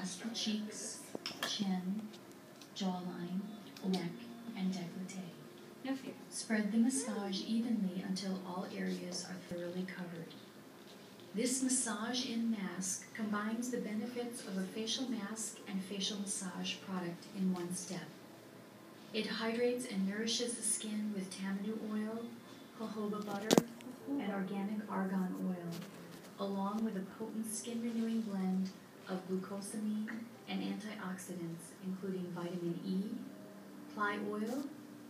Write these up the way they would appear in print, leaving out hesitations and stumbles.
across the cheeks, chin, jawline, neck, and décolleté. No fear. Spread the massage evenly until all areas are thoroughly covered. This massage-in mask combines the benefits of a facial mask and facial massage product in one step. It hydrates and nourishes the skin with tamanu oil, jojoba butter, and organic argan oil, along with a potent skin-renewing blend of glucosamine and antioxidants, including vitamin E, fly oil,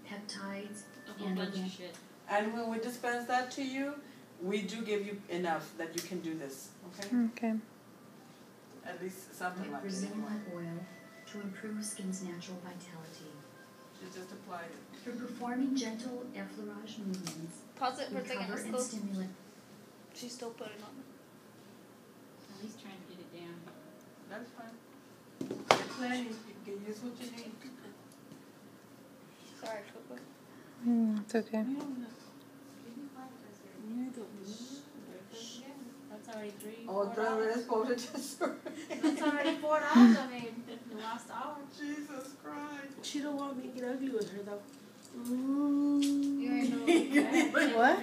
peptides, and organic. And when we dispense that to you, we do give you enough that you can do this, okay? Okay. At least something like this. Brazilian nut oil to improve skin's natural vitality. You just apply it. Through performing gentle effleurage movements, Pause it for a second. recover and stimulate. She's still putting on. At least trying to get it down. That's fine. It's plenty. You can use what you need. Sorry, Coco. It's okay. That's already $3. Oh, $4. it's supposed to just. That's already $4. I mean, the last hour. Jesus Christ. She don't want me to get ugly with her though. You ain't know. What?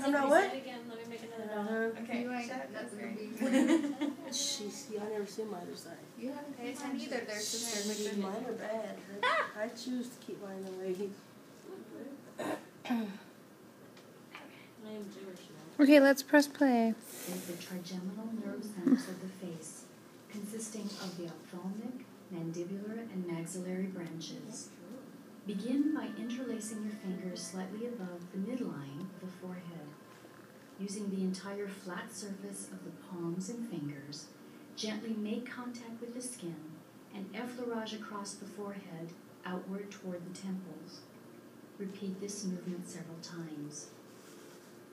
I'm not what? Again. Let me make another dog. Okay. You ain't Shut up, that's that's gonna great. be She's, I never seen my other side. You haven't paid attention either, there, sister. Mine are bad. I choose to keep mine away. I am Jewish now. Okay, let's press play. Is the trigeminal nerve centers of the face, consisting of the ophthalmic, mandibular, and maxillary branches. Begin by interlacing your fingers slightly above the midline of the forehead. Using the entire flat surface of the palms and fingers, gently make contact with the skin and effleurage across the forehead outward toward the temples. Repeat this movement several times.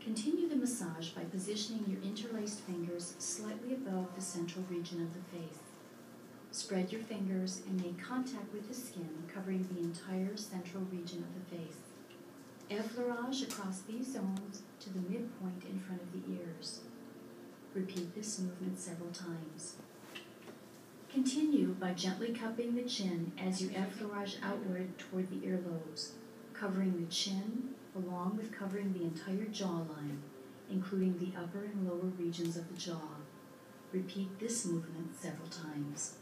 Continue the massage by positioning your interlaced fingers slightly above the central region of the face. Spread your fingers and make contact with the skin, covering the entire central region of the face. Effleurage across these zones to the midpoint in front of the ears. Repeat this movement several times. Continue by gently cupping the chin as you effleurage outward toward the earlobes, covering the chin along with covering the entire jawline, including the upper and lower regions of the jaw. Repeat this movement several times.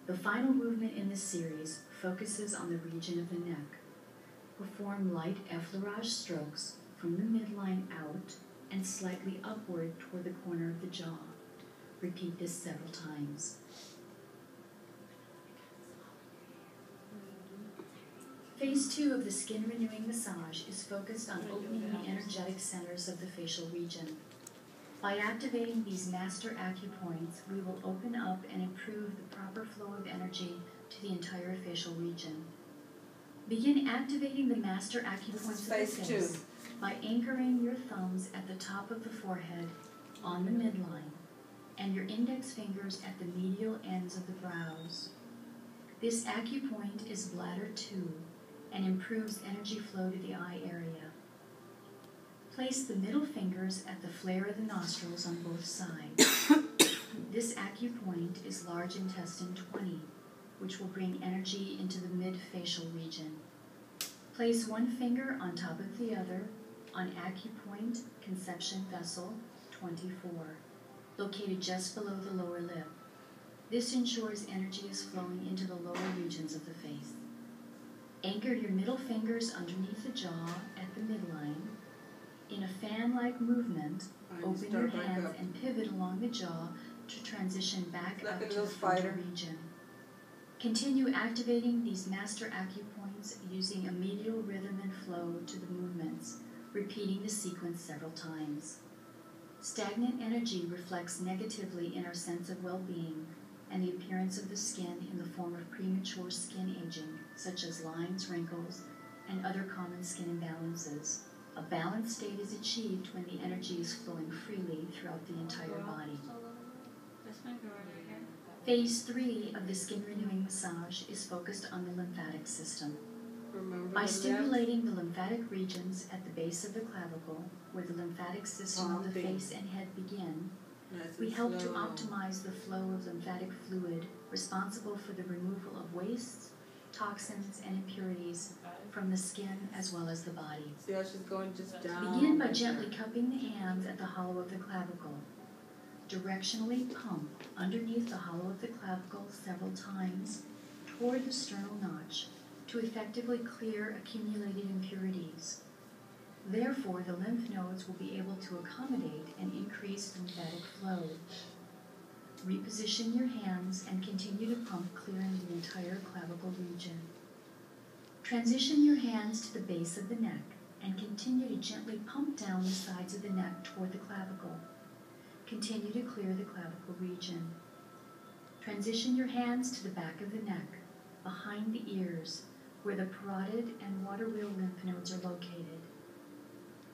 The final movement in this series focuses on the region of the neck. Perform light effleurage strokes from the midline out and slightly upward toward the corner of the jaw. Repeat this several times. Phase 2 of the skin renewing massage is focused on opening the energetic centers of the facial region. By activating these master acupoints, we will open up and improve the proper flow of energy to the entire facial region. Begin activating the master acupoints of the face by anchoring your thumbs at the top of the forehead on the midline and your index fingers at the medial ends of the brows. This acupoint is bladder 2 and improves energy flow to the eye area. Place the middle fingers at the flare of the nostrils on both sides. This acupoint is large intestine 20, which will bring energy into the mid-facial region. Place one finger on top of the other on acupoint conception vessel 24, located just below the lower lip. This ensures energy is flowing into the lower regions of the face. Anchor your middle fingers underneath the jaw at the midline. In a fan-like movement, open your hands and pivot along the jaw to transition back out to the frontal region. Continue activating these master acupoints using a medial rhythm and flow to the movements, repeating the sequence several times. Stagnant energy reflects negatively in our sense of well-being and the appearance of the skin in the form of premature skin aging, such as lines, wrinkles, and other common skin imbalances. A balanced state is achieved when the energy is flowing freely throughout the entire body. Phase 3 of the skin renewing massage is focused on the lymphatic system. By stimulating the lymphatic regions at the base of the clavicle, where the lymphatic system of the face and head begin, Nice We and help to slow. optimize the flow of lymphatic fluid responsible for the removal of wastes, toxins, and impurities from the skin as well as the body. See how she's going just down. Begin by right gently there. cupping the hands at the hollow of the clavicle. Directionally pump underneath the hollow of the clavicle several times toward the sternal notch to effectively clear accumulated impurities. Therefore, the lymph nodes will be able to accommodate an increased lymphatic flow. Reposition your hands and continue to pump, clearing the entire clavicle region. Transition your hands to the base of the neck and continue to gently pump down the sides of the neck toward the clavicle. Continue to clear the clavicle region. Transition your hands to the back of the neck, behind the ears, where the parotid and water wheel lymph nodes are located.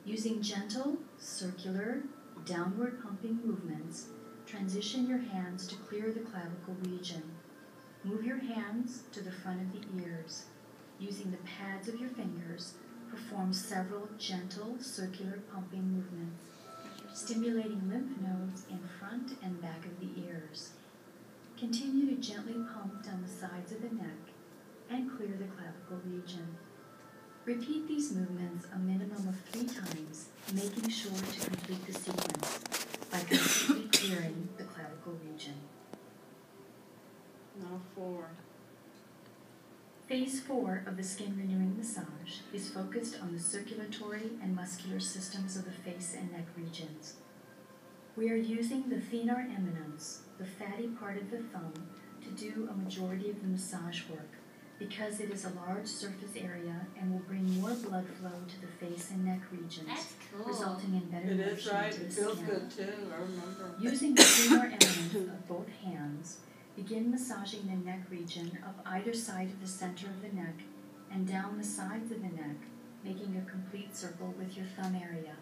Using gentle, circular, downward pumping movements, transition your hands to clear the clavicle region. Move your hands to the front of the ears. Using the pads of your fingers, perform several gentle, circular pumping movements, stimulating lymph nodes in front and back of the ears. Continue to gently pump down the sides of the neck and clear the clavicle region. Repeat these movements a minimum of 3 times, making sure to complete the sequence by completely clearing the clavicle region. Now 4. Phase 4 of the skin renewing massage is focused on the circulatory and muscular systems of the face and neck regions. We are using the thenar eminence, the fatty part of the thumb, to do a majority of the massage work because it is a large surface area and will bring more blood flow to the face and neck regions, That's cool. resulting in better It is nourishment right. to the It feels skin. good too. I remember. Using the thenar eminence of both hands, begin massaging the neck region of either side of the center of the neck and down the sides of the neck, making a complete circle with your thumb area,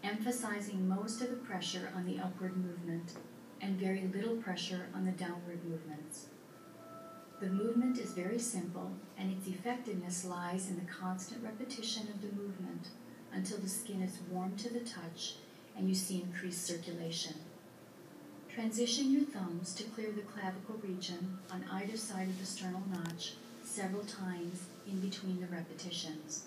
emphasizing most of the pressure on the upward movement and very little pressure on the downward movements. The movement is very simple, and its effectiveness lies in the constant repetition of the movement until the skin is warm to the touch and you see increased circulation. Transition your thumbs to clear the clavicle region on either side of the sternal notch several times in between the repetitions.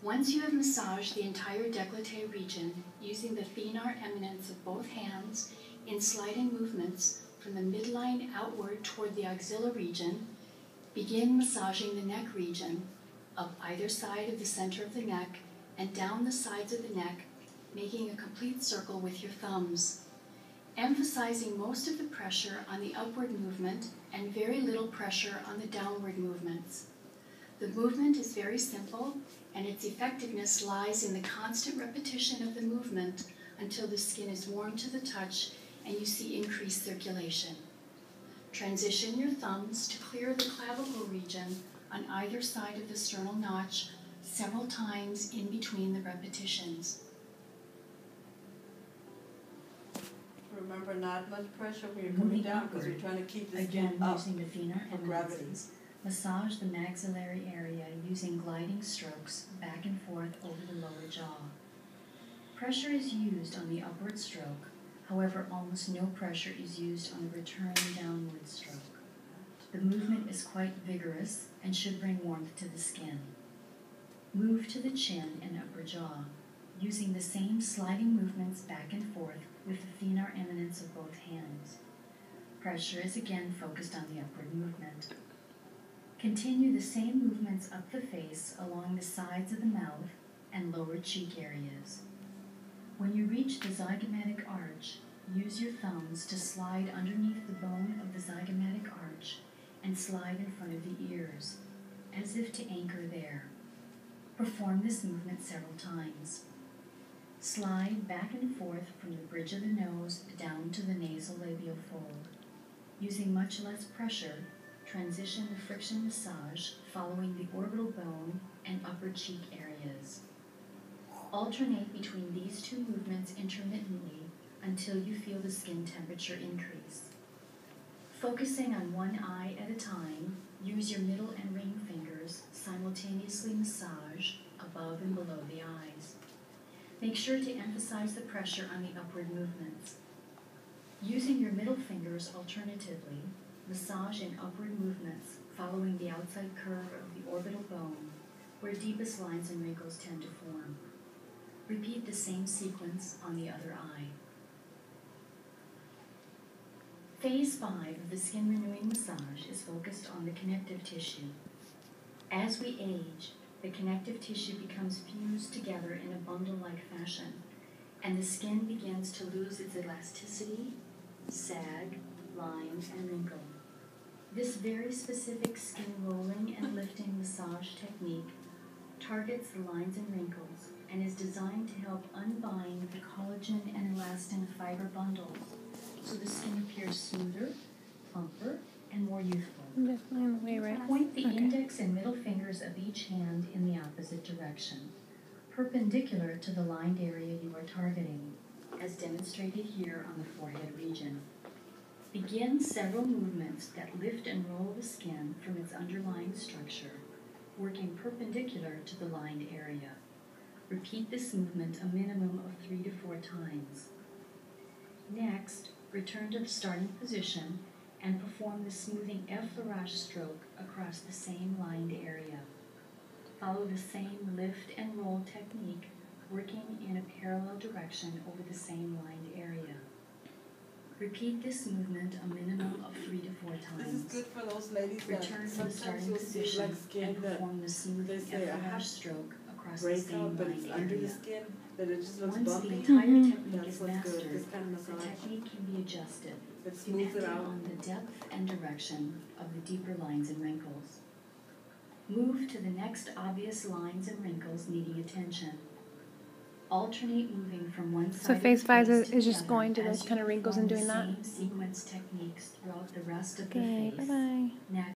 Once you have massaged the entire décolleté region using the thenar eminence of both hands in sliding movements from the midline outward toward the axilla region, begin massaging the neck region up either side of the center of the neck and down the sides of the neck, making a complete circle with your thumbs, emphasizing most of the pressure on the upward movement and very little pressure on the downward movements. The movement is very simple, and its effectiveness lies in the constant repetition of the movement until the skin is warm to the touch and you see increased circulation. Transition your thumbs to clear the clavicle region on either side of the sternal notch several times in between the repetitions. Remember, not much pressure when you're coming Moving down because upward. we're trying to keep the Again, skin up. using the thenar for gravity. eminences, massage the maxillary area using gliding strokes back and forth over the lower jaw. Pressure is used on the upward stroke, however, almost no pressure is used on the returning downward stroke. The movement is quite vigorous and should bring warmth to the skin. Move to the chin and upper jaw, using the same sliding movements back and forth with the thenar eminence of both hands. Pressure is again focused on the upward movement. Continue the same movements up the face along the sides of the mouth and lower cheek areas. When you reach the zygomatic arch, use your thumbs to slide underneath the bone of the zygomatic arch and slide in front of the ears, as if to anchor there. Perform this movement several times. Slide back and forth from the bridge of the nose down to the nasolabial fold. Using much less pressure, transition the friction massage following the orbital bone and upper cheek areas. Alternate between these two movements intermittently until you feel the skin temperature increase. Focusing on one eye at a time, use your middle and ring fingers simultaneously massage above and below the eyes. Make sure to emphasize the pressure on the upward movements. Using your middle fingers alternatively, massage in upward movements following the outside curve of the orbital bone, where deepest lines and wrinkles tend to form. Repeat the same sequence on the other eye. Phase 5 of the skin renewing massage is focused on the connective tissue. As we age, the connective tissue becomes fused together in a bundle-like fashion, and the skin begins to lose its elasticity, sag, line, and wrinkle. This very specific skin rolling and lifting massage technique targets the lines and wrinkles and is designed to help unbind the collagen and elastin fiber bundles so the skin appears smoother, plumper, and more youthful. I'm definitely in the way, right? Point the Okay. index and middle fingers of each hand in the opposite direction, perpendicular to the lined area you are targeting, as demonstrated here on the forehead region. Begin several movements that lift and roll the skin from its underlying structure, working perpendicular to the lined area. Repeat this movement a minimum of 3 to 4 times. Next, return to the starting position and perform the smoothing effleurage stroke across the same lined area. Follow the same lift and roll technique, working in a parallel direction over the same lined area. Repeat this movement a minimum of 3 to 4 This times. is good for those ladies that Return to the sometimes starting you'll see position like skin and that perform the smoothing they say, I have effleurage stroke across the break same out, but it's lined under the area. skin, that it just looks Once the bumpy. entire Mhm. technique That's is what's good, mastered, this kind of the massage. technique can be adjusted It smooths it depending out. on the depth and direction of the deeper lines and wrinkles. Move to the next obvious lines and wrinkles needing attention. Alternate moving from one side So of phase the 5 face to is the just other going to as those you kind of wrinkles and perform doing that? the same sequence techniques throughout the rest of the Okay, face. bye-bye.